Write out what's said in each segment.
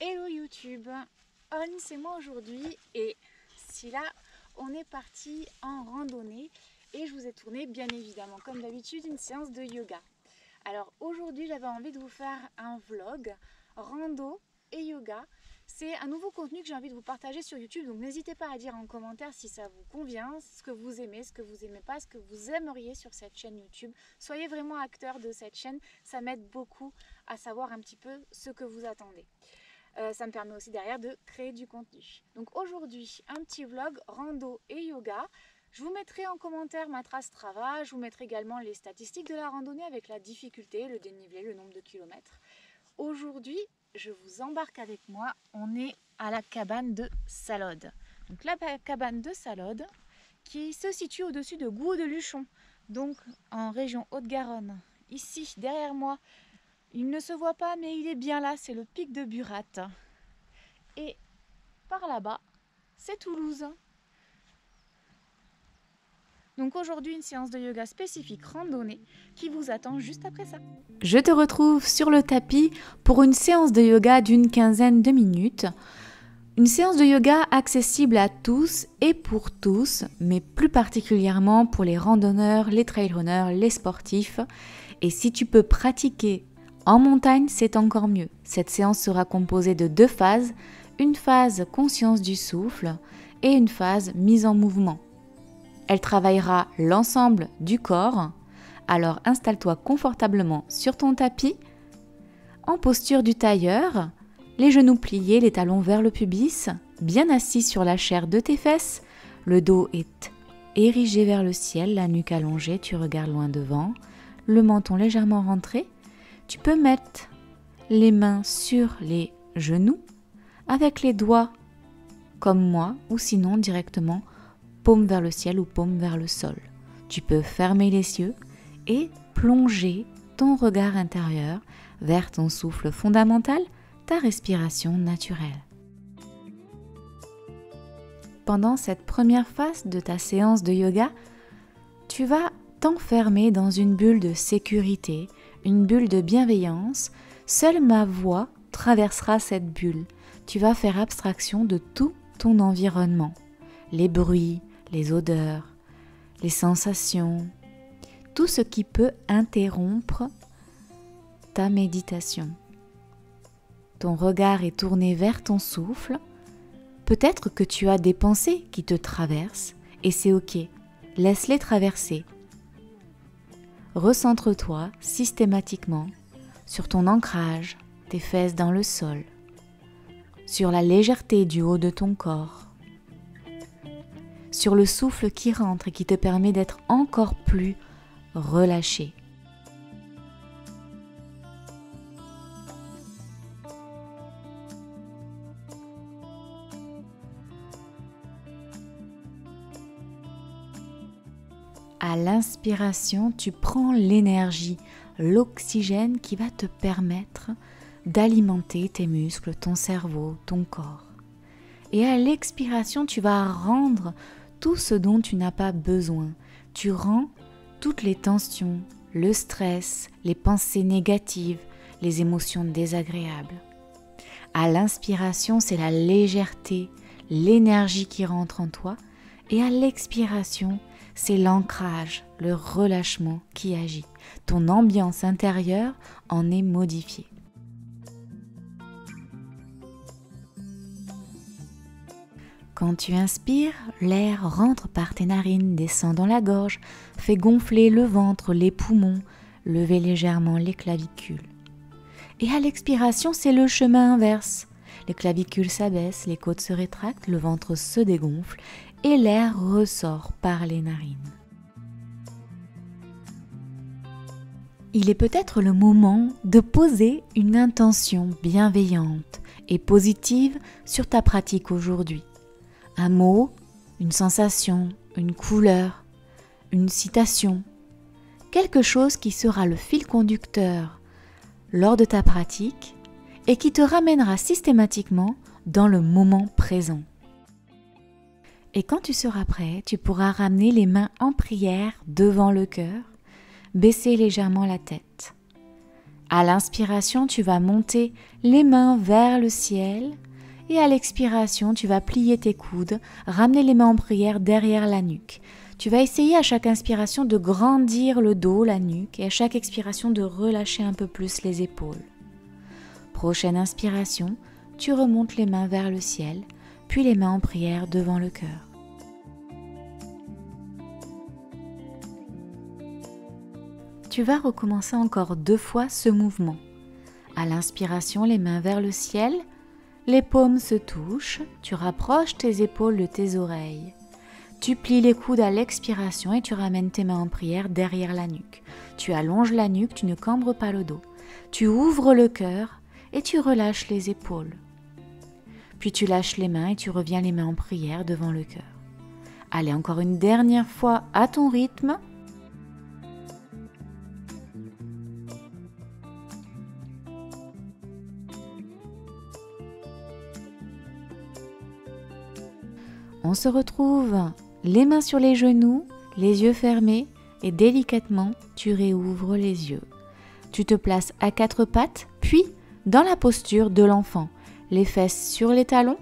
Hello YouTube, On c'est moi aujourd'hui et si là on est parti en randonnée et je vous ai tourné bien évidemment comme d'habitude une séance de yoga. Alors aujourd'hui j'avais envie de vous faire un vlog rando et yoga. C'est un nouveau contenu que j'ai envie de vous partager sur YouTube, donc n'hésitez pas à dire en commentaire si ça vous convient, ce que vous aimez, ce que vous aimez pas, ce que vous aimeriez sur cette chaîne YouTube. Soyez vraiment acteur de cette chaîne, ça m'aide beaucoup à savoir un petit peu ce que vous attendez. Ça me permet aussi derrière de créer du contenu. Donc aujourd'hui, un petit vlog rando et yoga. Je vous mettrai en commentaire ma trace Strava, je vous mettrai également les statistiques de la randonnée avec la difficulté, le dénivelé, le nombre de kilomètres. Aujourd'hui, je vous embarque avec moi, on est à la cabane de Salode. Donc la cabane de Salode qui se situe au-dessus de Gouaux de Luchon, donc en région Haute-Garonne. Ici, derrière moi, il ne se voit pas, mais il est bien là, c'est le pic de Burat. Et par là-bas, c'est Toulouse. Donc aujourd'hui, une séance de yoga spécifique randonnée qui vous attend juste après ça. Je te retrouve sur le tapis pour une séance de yoga d'une quinzaine de minutes. Une séance de yoga accessible à tous et pour tous, mais plus particulièrement pour les randonneurs, les trail runners, les sportifs. Et si tu peux pratiquer en montagne, c'est encore mieux. Cette séance sera composée de 2 phases, une phase conscience du souffle et une phase mise en mouvement. Elle travaillera l'ensemble du corps, alors installe-toi confortablement sur ton tapis, en posture du tailleur, les genoux pliés, les talons vers le pubis, bien assis sur la chair de tes fesses, le dos est érigé vers le ciel, la nuque allongée, tu regardes loin devant, le menton légèrement rentré. Tu peux mettre les mains sur les genoux avec les doigts comme moi ou sinon directement paume vers le ciel ou paume vers le sol. Tu peux fermer les yeux et plonger ton regard intérieur vers ton souffle fondamental, ta respiration naturelle. Pendant cette première phase de ta séance de yoga, tu vas t'enfermer dans une bulle de sécurité, une bulle de bienveillance. Seule ma voix traversera cette bulle. Tu vas faire abstraction de tout ton environnement, les bruits, les odeurs, les sensations, tout ce qui peut interrompre ta méditation. Ton regard est tourné vers ton souffle. Peut-être que tu as des pensées qui te traversent et c'est ok. Laisse-les traverser. Recentre-toi systématiquement sur ton ancrage, tes fesses dans le sol, sur la légèreté du haut de ton corps, sur le souffle qui rentre et qui te permet d'être encore plus relâché. À l'inspiration, tu prends l'énergie, l'oxygène qui va te permettre d'alimenter tes muscles, ton cerveau, ton corps. Et à l'expiration, tu vas rendre tout ce dont tu n'as pas besoin. Tu rends toutes les tensions, le stress, les pensées négatives, les émotions désagréables. À l'inspiration, c'est la légèreté, l'énergie qui rentre en toi. Et à l'expiration, c'est l'ancrage, le relâchement qui agit. Ton ambiance intérieure en est modifiée. Quand tu inspires, l'air rentre par tes narines, descend dans la gorge, fait gonfler le ventre, les poumons, lever légèrement les clavicules. Et à l'expiration, c'est le chemin inverse. Les clavicules s'abaissent, les côtes se rétractent, le ventre se dégonfle et l'air ressort par les narines. Il est peut-être le moment de poser une intention bienveillante et positive sur ta pratique aujourd'hui. Un mot, une sensation, une couleur, une citation, quelque chose qui sera le fil conducteur lors de ta pratique et qui te ramènera systématiquement dans le moment présent. Et quand tu seras prêt, tu pourras ramener les mains en prière devant le cœur, baisser légèrement la tête À l'inspiration, tu vas monter les mains vers le ciel et à l'expiration, tu vas plier tes coudes, ramener les mains en prière derrière la nuque. Tu vas essayer à chaque inspiration de grandir le dos, la nuque et à chaque expiration de relâcher un peu plus les épaules. Prochaine inspiration, tu remontes les mains vers le ciel, puis les mains en prière devant le cœur. Tu vas recommencer encore 2 fois ce mouvement. À l'inspiration, les mains vers le ciel, les paumes se touchent, tu rapproches tes épaules de tes oreilles. Tu plies les coudes à l'expiration et tu ramènes tes mains en prière derrière la nuque. Tu allonges la nuque, tu ne cambres pas le dos. Tu ouvres le cœur et tu relâches les épaules. Puis tu lâches les mains et tu reviens les mains en prière devant le cœur. Allez, encore une dernière fois à ton rythme. On se retrouve les mains sur les genoux, les yeux fermés et délicatement tu réouvres les yeux. Tu te places à 4 pattes, puis dans la posture de l'enfant. Les fesses sur les talons,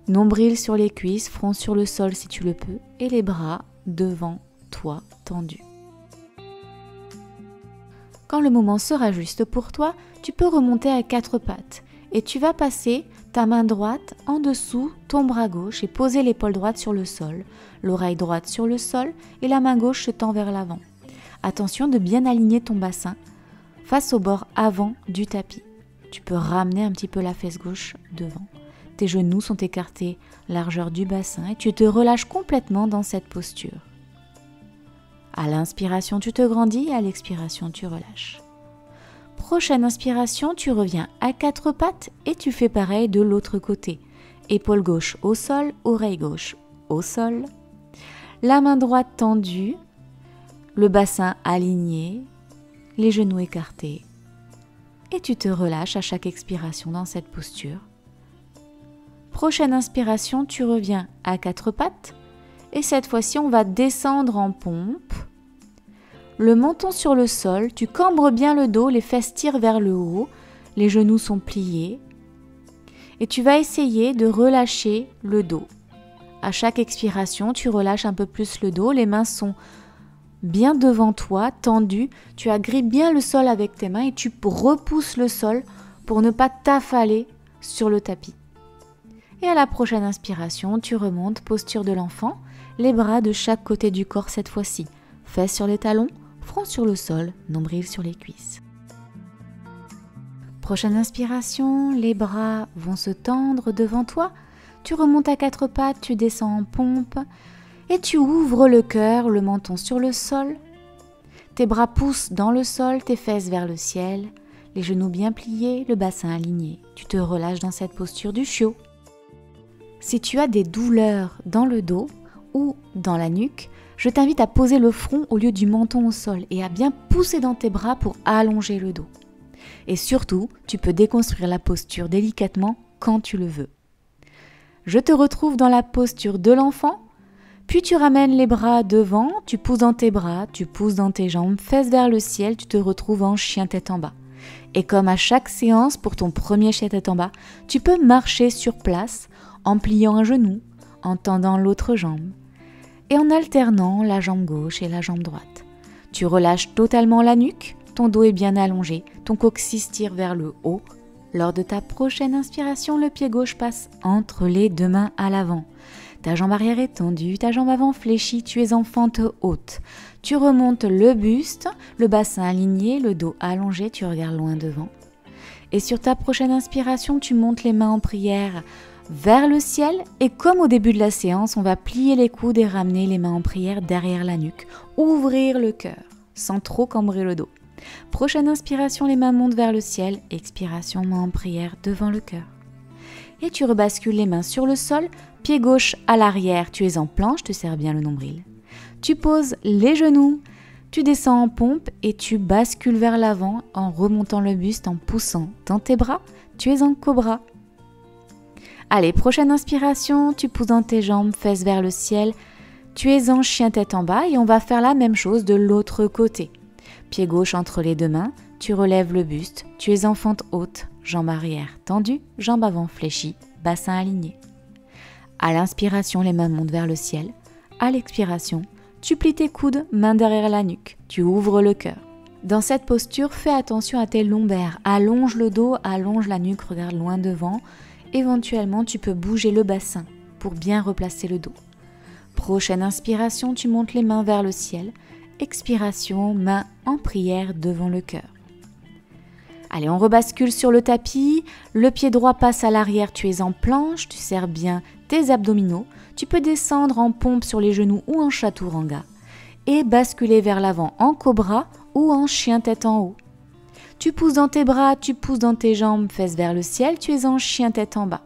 nombril sur les cuisses, front sur le sol si tu le peux et les bras devant toi tendus. Quand le moment sera juste pour toi, tu peux remonter à 4 pattes et tu vas passer ta main droite en dessous ton bras gauche et poser l'épaule droite sur le sol, l'oreille droite sur le sol et la main gauche se tend vers l'avant. Attention de bien aligner ton bassin face au bord avant du tapis. Tu peux ramener un petit peu la fesse gauche devant. Tes genoux sont écartés largeur du bassin et tu te relâches complètement dans cette posture. À l'inspiration, tu te grandis et à l'expiration, tu relâches. Prochaine inspiration, tu reviens à 4 pattes et tu fais pareil de l'autre côté. Épaule gauche au sol, oreille gauche au sol. La main droite tendue, le bassin aligné, les genoux écartés. Et tu te relâches à chaque expiration dans cette posture. Prochaine inspiration, tu reviens à 4 pattes. Et cette fois-ci, on va descendre en pompe. Le menton sur le sol, tu cambres bien le dos, les fesses tirent vers le haut, les genoux sont pliés. Et tu vas essayer de relâcher le dos. À chaque expiration, tu relâches un peu plus le dos, les mains sont bien devant toi, tendues. Tu agrippes bien le sol avec tes mains et tu repousses le sol pour ne pas t'affaler sur le tapis. Et à la prochaine inspiration, tu remontes, posture de l'enfant, les bras de chaque côté du corps cette fois-ci. Fesses sur les talons, front sur le sol, nombril sur les cuisses. Prochaine inspiration, les bras vont se tendre devant toi. Tu remontes à 4 pattes, tu descends en pompe et tu ouvres le cœur, le menton sur le sol. Tes bras poussent dans le sol, tes fesses vers le ciel, les genoux bien pliés, le bassin aligné. Tu te relâches dans cette posture du chiot. Si tu as des douleurs dans le dos ou dans la nuque, je t'invite à poser le front au lieu du menton au sol et à bien pousser dans tes bras pour allonger le dos. Et surtout, tu peux déconstruire la posture délicatement quand tu le veux. Je te retrouve dans la posture de l'enfant, puis tu ramènes les bras devant, tu pousses dans tes bras, tu pousses dans tes jambes, fesses vers le ciel, tu te retrouves en chien tête en bas. Et comme à chaque séance pour ton premier chien tête en bas, tu peux marcher sur place en pliant un genou, en tendant l'autre jambe et en alternant la jambe gauche et la jambe droite. Tu relâches totalement la nuque, ton dos est bien allongé, ton coccyx tire vers le haut. Lors de ta prochaine inspiration, le pied gauche passe entre les 2 mains à l'avant. Ta jambe arrière est tendue, ta jambe avant fléchie, tu es en fente haute. Tu remontes le buste, le bassin aligné, le dos allongé, tu regardes loin devant. Et sur ta prochaine inspiration, tu montes les mains en prière vers le ciel et comme au début de la séance, on va plier les coudes et ramener les mains en prière derrière la nuque, ouvrir le cœur sans trop cambrer le dos. Prochaine inspiration, les mains montent vers le ciel, expiration, mains en prière devant le cœur. Et tu rebascules les mains sur le sol, pied gauche à l'arrière, tu es en planche, tu serres bien le nombril. Tu poses les genoux, tu descends en pompe et tu bascules vers l'avant en remontant le buste, en poussant dans tes bras, tu es en cobra. Allez, prochaine inspiration, tu pousses dans tes jambes, fesses vers le ciel. Tu es en chien tête en bas et on va faire la même chose de l'autre côté. pied gauche entre les deux mains, tu relèves le buste, tu es en fente haute, jambes arrière tendues, jambes avant fléchies, bassin aligné. À l'inspiration, les mains montent vers le ciel. À l'expiration, tu plies tes coudes, mains derrière la nuque, tu ouvres le cœur. Dans cette posture, fais attention à tes lombaires, allonge le dos, allonge la nuque, regarde loin devant. Éventuellement, tu peux bouger le bassin pour bien replacer le dos. Prochaine inspiration, tu montes les mains vers le ciel. Expiration, mains en prière devant le cœur. Allez, on rebascule sur le tapis. Le pied droit passe à l'arrière, tu es en planche, tu serres bien tes abdominaux. Tu peux descendre en pompe sur les genoux ou en chaturanga et basculer vers l'avant en cobra ou en chien tête en haut. Tu pousses dans tes bras, tu pousses dans tes jambes, fesses vers le ciel, tu es en chien tête en bas.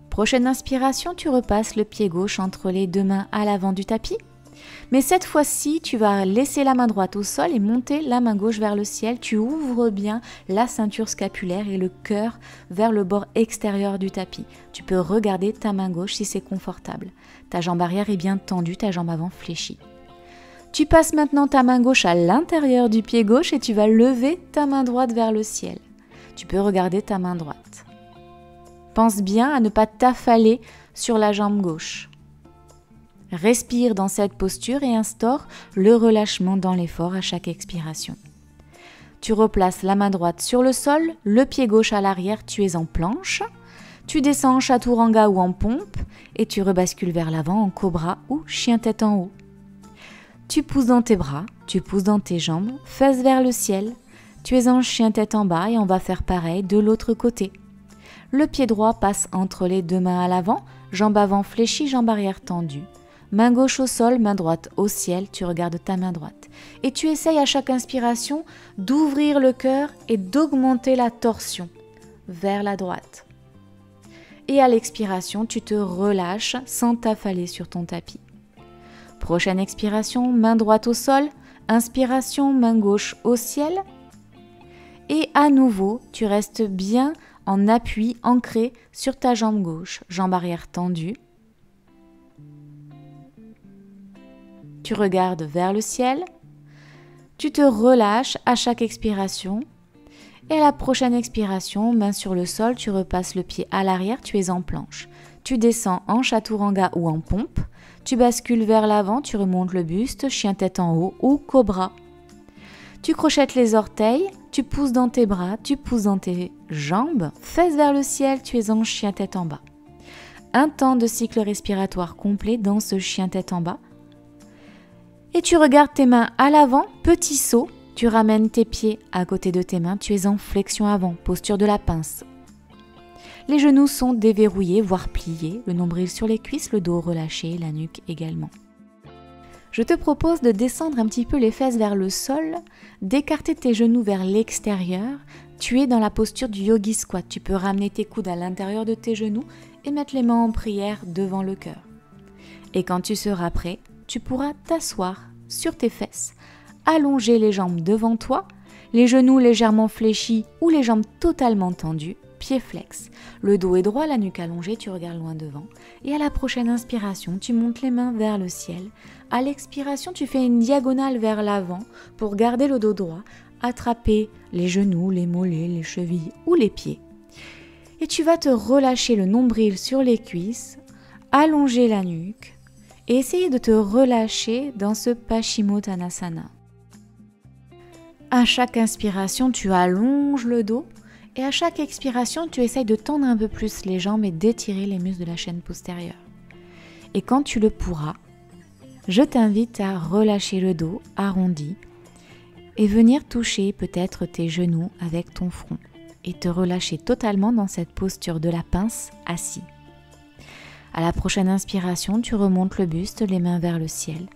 Prochaine inspiration, tu repasses le pied gauche entre les deux mains à l'avant du tapis. Mais cette fois-ci, tu vas laisser la main droite au sol et monter la main gauche vers le ciel. Tu ouvres bien la ceinture scapulaire et le cœur vers le bord extérieur du tapis. Tu peux regarder ta main gauche si c'est confortable. Ta jambe arrière est bien tendue, ta jambe avant fléchie. Tu passes maintenant ta main gauche à l'intérieur du pied gauche et tu vas lever ta main droite vers le ciel. Tu peux regarder ta main droite. Pense bien à ne pas t'affaler sur la jambe gauche. Respire dans cette posture et instaure le relâchement dans l'effort à chaque expiration. Tu replaces la main droite sur le sol, le pied gauche à l'arrière, tu es en planche. Tu descends en chaturanga ou en pompe et tu rebascules vers l'avant en cobra ou chien tête en haut. Tu pousses dans tes bras, tu pousses dans tes jambes, fesses vers le ciel. Tu es en chien tête en bas et on va faire pareil de l'autre côté. Le pied droit passe entre les deux mains à l'avant, jambe avant fléchie, jambe arrière tendue. Main gauche au sol, main droite au ciel, tu regardes ta main droite. Et tu essayes à chaque inspiration d'ouvrir le cœur et d'augmenter la torsion vers la droite. Et à l'expiration, tu te relâches sans t'affaler sur ton tapis. Prochaine expiration, main droite au sol, inspiration, main gauche au ciel. Et à nouveau, tu restes bien en appui, ancré sur ta jambe gauche, jambe arrière tendue. Tu regardes vers le ciel. Tu te relâches à chaque expiration. Et à la prochaine expiration, main sur le sol, tu repasses le pied à l'arrière, tu es en planche. Tu descends en chaturanga ou en pompe. Tu bascules vers l'avant, tu remontes le buste, chien tête en haut ou cobra. Tu crochettes les orteils, tu pousses dans tes bras, tu pousses dans tes jambes, fesses vers le ciel, tu es en chien tête en bas. Un temps de cycle respiratoire complet dans ce chien tête en bas. Et tu regardes tes mains à l'avant, petit saut, tu ramènes tes pieds à côté de tes mains, tu es en flexion avant, posture de la pince. Les genoux sont déverrouillés, voire pliés, le nombril sur les cuisses, le dos relâché, la nuque également. Je te propose de descendre un petit peu les fesses vers le sol, d'écarter tes genoux vers l'extérieur. Tu es dans la posture du yogi squat. Tu peux ramener tes coudes à l'intérieur de tes genoux et mettre les mains en prière devant le cœur. Et quand tu seras prêt, tu pourras t'asseoir sur tes fesses, allonger les jambes devant toi, les genoux légèrement fléchis ou les jambes totalement tendues, pieds flex. Le dos est droit, la nuque allongée, tu regardes loin devant. Et à la prochaine inspiration, tu montes les mains vers le ciel. À l'expiration, tu fais une diagonale vers l'avant pour garder le dos droit, attraper les genoux, les mollets, les chevilles ou les pieds. Et tu vas te relâcher le nombril sur les cuisses, allonger la nuque et essayer de te relâcher dans ce Paschimottanasana. À chaque inspiration, tu allonges le dos et à chaque expiration, tu essayes de tendre un peu plus les jambes et d'étirer les muscles de la chaîne postérieure. Et quand tu le pourras, je t'invite à relâcher le dos arrondi et venir toucher peut-être tes genoux avec ton front et te relâcher totalement dans cette posture de la pince assis. À la prochaine inspiration, tu remontes le buste, les mains vers le ciel.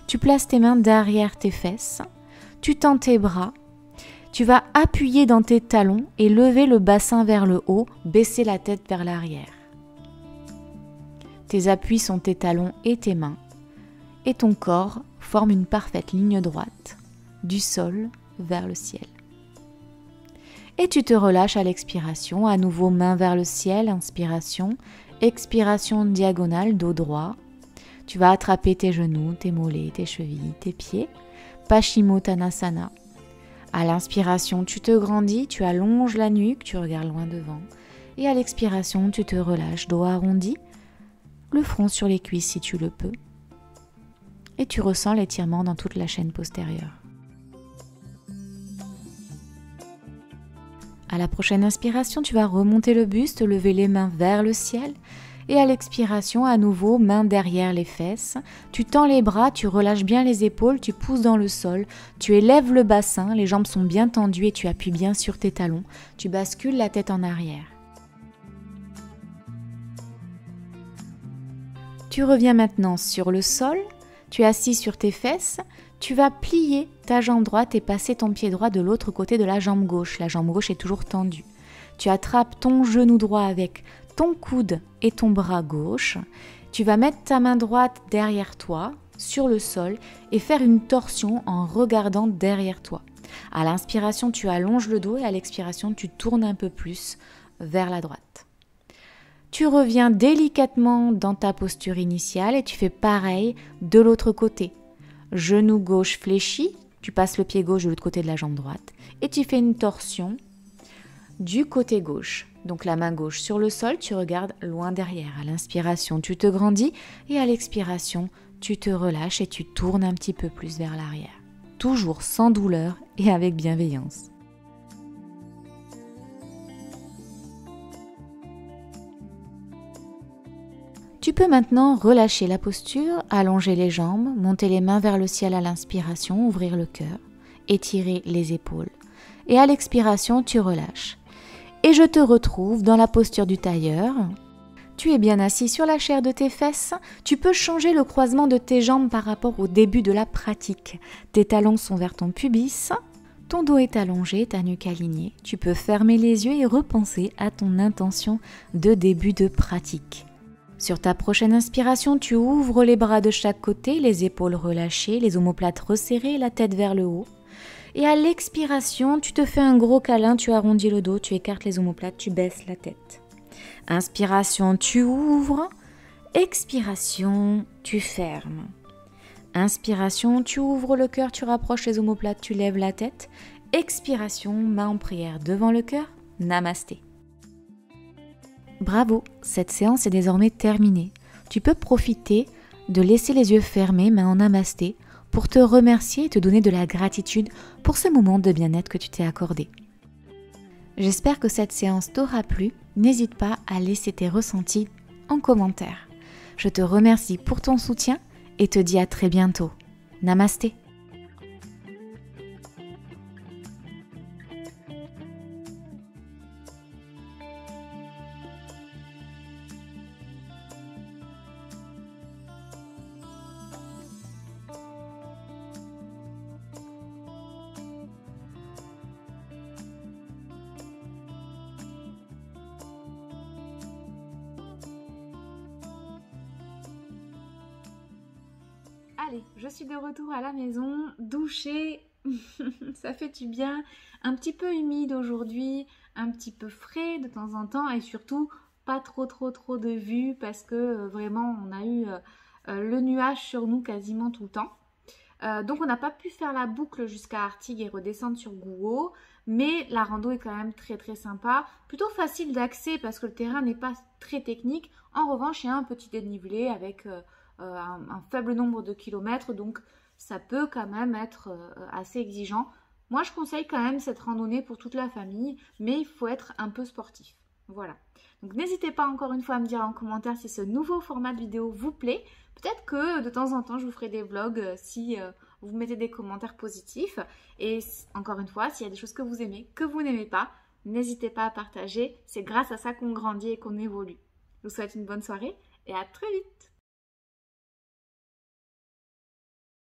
Tu places tes mains derrière tes fesses, tu tends tes bras, tu vas appuyer dans tes talons et lever le bassin vers le haut, baisser la tête vers l'arrière. Tes appuis sont tes talons et tes mains. Et ton corps forme une parfaite ligne droite, du sol vers le ciel. Et tu te relâches à l'expiration, à nouveau main vers le ciel, inspiration, expiration diagonale, dos droit. Tu vas attraper tes genoux, tes mollets, tes chevilles, tes pieds. Paschimottanasana. À l'inspiration, tu te grandis, tu allonges la nuque, tu regardes loin devant. Et à l'expiration, tu te relâches, dos arrondi, le front sur les cuisses si tu le peux. Et tu ressens l'étirement dans toute la chaîne postérieure. À la prochaine inspiration, tu vas remonter le buste, lever les mains vers le ciel. Et à l'expiration, à nouveau, main derrière les fesses. Tu tends les bras, tu relâches bien les épaules, tu pousses dans le sol. Tu élèves le bassin, les jambes sont bien tendues et tu appuies bien sur tes talons. Tu bascules la tête en arrière. Tu reviens maintenant sur le sol. Tu es assis sur tes fesses. Tu vas plier ta jambe droite et passer ton pied droit de l'autre côté de la jambe gauche. La jambe gauche est toujours tendue. Tu attrapes ton genou droit avec ton coude et ton bras gauche. Tu vas mettre ta main droite derrière toi, sur le sol, et faire une torsion en regardant derrière toi. À l'inspiration, tu allonges le dos et à l'expiration, tu tournes un peu plus vers la droite. Tu reviens délicatement dans ta posture initiale et tu fais pareil de l'autre côté. Genou gauche fléchi, tu passes le pied gauche de l'autre côté de la jambe droite et tu fais une torsion du côté gauche. Donc la main gauche sur le sol, tu regardes loin derrière. À l'inspiration, tu te grandis et à l'expiration, tu te relâches et tu tournes un petit peu plus vers l'arrière. Toujours sans douleur et avec bienveillance. Tu peux maintenant relâcher la posture, allonger les jambes, monter les mains vers le ciel à l'inspiration, ouvrir le cœur, étirer les épaules. Et à l'expiration, tu relâches. Et je te retrouve dans la posture du tailleur. Tu es bien assis sur la chair de tes fesses. Tu peux changer le croisement de tes jambes par rapport au début de la pratique. Tes talons sont vers ton pubis. Ton dos est allongé, ta nuque alignée. Tu peux fermer les yeux et repenser à ton intention de début de pratique. Sur ta prochaine inspiration, tu ouvres les bras de chaque côté, les épaules relâchées, les omoplates resserrées, la tête vers le haut. Et à l'expiration, tu te fais un gros câlin, tu arrondis le dos, tu écartes les omoplates, tu baisses la tête. Inspiration, tu ouvres. Expiration, tu fermes. Inspiration, tu ouvres le cœur, tu rapproches les omoplates, tu lèves la tête. Expiration, main en prière devant le cœur. Namasté. Bravo, cette séance est désormais terminée. Tu peux profiter de laisser les yeux fermés, main en namasté, pour te remercier et te donner de la gratitude pour ce moment de bien-être que tu t'es accordé. J'espère que cette séance t'aura plu. N'hésite pas à laisser tes ressentis en commentaire. Je te remercie pour ton soutien et te dis à très bientôt. Namasté. Allez, je suis de retour à la maison, douchée, ça fait du bien, un petit peu humide aujourd'hui, un petit peu frais de temps en temps et surtout pas trop de vue parce que vraiment on a eu le nuage sur nous quasiment tout le temps. Donc on n'a pas pu faire la boucle jusqu'à Artigues et redescendre sur Gouault, mais la rando est quand même très sympa, plutôt facile d'accès parce que le terrain n'est pas très technique. En revanche, il y a un petit dénivelé avec un faible nombre de kilomètres, donc ça peut quand même être assez exigeant. Moi, je conseille quand même cette randonnée pour toute la famille, mais il faut être un peu sportif. Voilà. Donc n'hésitez pas encore une fois à me dire en commentaire si ce nouveau format de vidéo vous plaît. Peut-être que de temps en temps, je vous ferai des vlogs si vous mettez des commentaires positifs. Et encore une fois, s'il y a des choses que vous aimez, que vous n'aimez pas, n'hésitez pas à partager. C'est grâce à ça qu'on grandit et qu'on évolue. Je vous souhaite une bonne soirée et à très vite.